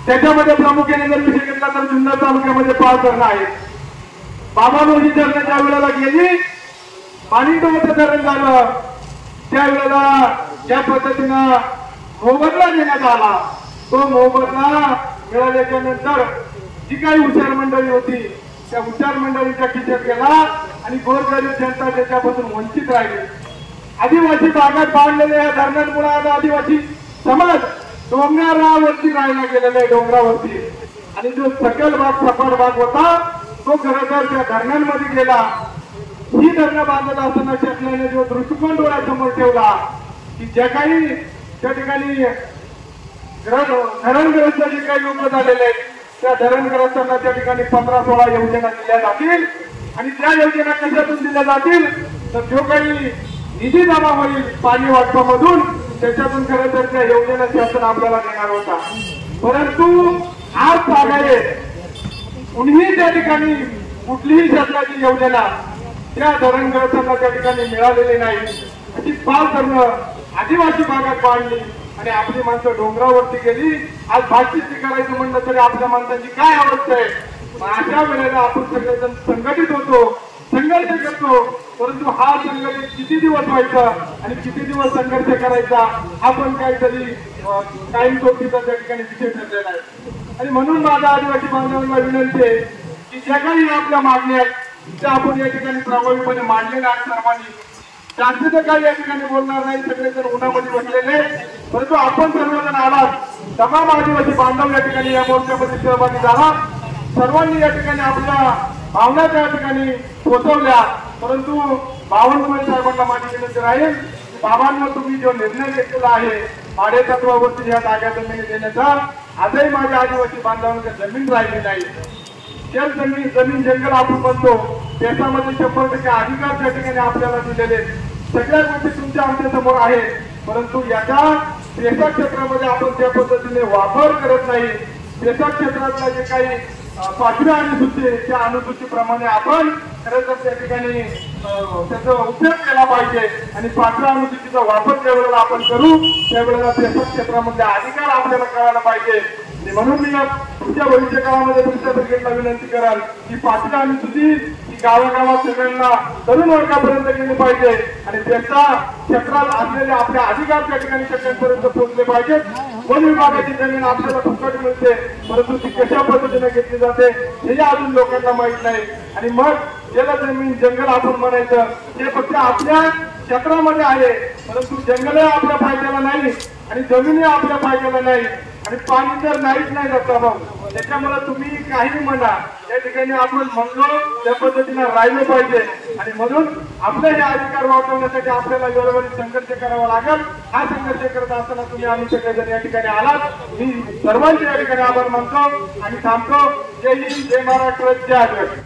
त्याच्यामध्ये प्रामुख्याने जर विषय घेतला तर जुन्नर तालुक्यामध्ये 5 धरणं आहेत. बाबालोही धरण ज्या वेळेला गेली, पाणीटोचं धरण झालं, त्यावेळेला ज्या पद्धतीनं मोबदला देण्यात आला, तो मोबदला मिळाल्याच्या नंतर जी काही हुशार मंडळी होती त्या हुशार मंडळीच्या खिशात गेला आणि गोरगरीब जनता त्याच्यापासून वंचित राहिली. आदिवासी भागात बांधलेल्या या धरणांमुळे आता आदिवासी समाज डोंगरावरती राहायला गेलेला आहे, डोंगरावरती. आणि जो सकल भाग सपाट भाग होता तो खरं तर त्या धरणांमध्ये गेला. ही धरणं बांधत असताना शासनाने जो दृष्टिकोन डोळ्यासमोर ठेवला की ज्या काही त्या ठिकाणी धरणग्रस्त जे काही लोक झालेले आहेत त्या धरणग्रस्तांना त्या ठिकाणी 15-16 योजना दिल्या जातील. आणि त्या योजना कशातून दिल्या जातील तर जो काही निधी जमा होईल पाणी वाटपामधून त्याच्यातून खरं तर त्या योजना शासन आपल्याला देणार होता. परंतु आज पाहणारे कुणीही त्या ठिकाणी कुठलीही शासनाची योजना त्या धरणग्रस्तांना त्या ठिकाणी मिळालेली नाही. अशी 5 धरणं आदिवासी भागात बांधली आणि आपली माणसं डोंगरावरती गेली. आज भातशेती करायचं म्हणलं तरी आपल्या माणसांची काय अवस्था आहे. अशा वेळेला आपण सगळेजण संघटित होतो, संघर्ष करतो. परंतु हा संघर्ष किती दिवस व्हायचा आणि किती दिवस संघर्ष करायचा हा पण काहीतरी कायम सोबतीचा त्या ठिकाणी विषय ठरलेला आहे. आणि म्हणून माझा आदिवासी बांधवांना विनंती आहे की ज्या काही आपल्या मागण्या आहेत त्या आपण या ठिकाणी प्रभावीपणे मांडलेल्या आहेत सर्वांनी. जास्त तर काही या ठिकाणी बोलणार नाही, सगळेजण उन्हामध्ये बसलेले. परंतु आपण सर्वजण आलात, तमाम आदिवासी बांधव या ठिकाणी या मोर्चामध्ये सहभागी झाला. सर्वांनी या ठिकाणी आपल्या भावना त्या ठिकाणी पोहोचवल्या. परंतु बावनकुळे साहेबांना माझी विनंती राहील, बाबांवर तुम्ही जो निर्णय घेतलेला आहे भाडे तत्वावरती या जागा जमिनी देण्याचा, आजही माझ्या आदिवासी बांधवांना जमीन राहिली नाही. जमीन जंगल आपण म्हणतो त्याच्यामध्ये 100% अधिकार त्या ठिकाणी आपल्याला दिलेले सगळ्या गोष्टी तुमच्या आमच्या समोर आहेत. परंतु याचा पेसा क्षेत्रामध्ये आपण त्या पद्धतीने वापर करत नाही. पेसा क्षेत्रातला जे काही 5व्या अनुसूची त्या अनुसूचीप्रमाणे आपण खरं तर त्या ठिकाणी त्याचा उपयोग केला पाहिजे. आणि 5व्या अनुसूचीचा वापर ज्या वेळेला आपण करू त्यावेळेला पेसा क्षेत्रामधले अधिकार आपल्याला कळायला पाहिजे. म्हणून मी पुढच्या भविष्य काळामध्ये तुमच्या सरकारला विनंती कराल की 5व्या अनुसूची ही गावागावात सगळ्यांना तरुण वर्गापर्यंत गेली पाहिजे आणि त्याचा क्षेत्रात असलेले आपले अधिकार त्या ठिकाणी सगळ्यांपर्यंत पोहोचले पाहिजेत. वन विभागाची जमीन आपल्याला फुकट मिळते, परंतु ती कशा पद्धतीने घेतली जाते हे अजून लोकांना माहित नाही. आणि मग ज्याला जमीन जंगल आपण म्हणायचं ते फक्त आपल्या क्षेत्रामध्ये आहे, परंतु जंगल आपल्या फायद्याला नाही आणि जमिनी आपल्या फायद्याला नाही आणि पाणी तर नाहीच नाही जाता भाऊ. त्याच्यामुळे तुम्ही काही म्हणा या ठिकाणी आपण म्हणलो त्या पद्धतीने राहिलं पाहिजे. आणि म्हणून आपले हे अधिकार वाचवण्यासाठी आपल्याला वेळोवेळी संघर्ष करावा लागेल. हा संघर्ष करत असताना तुम्ही आम्ही सगळेजण या ठिकाणी आलात. मी सर्वांचे या ठिकाणी आभार मानतो आणि थांबतो. जय हिंद, जय महाराष्ट्र, जय आदिवासी.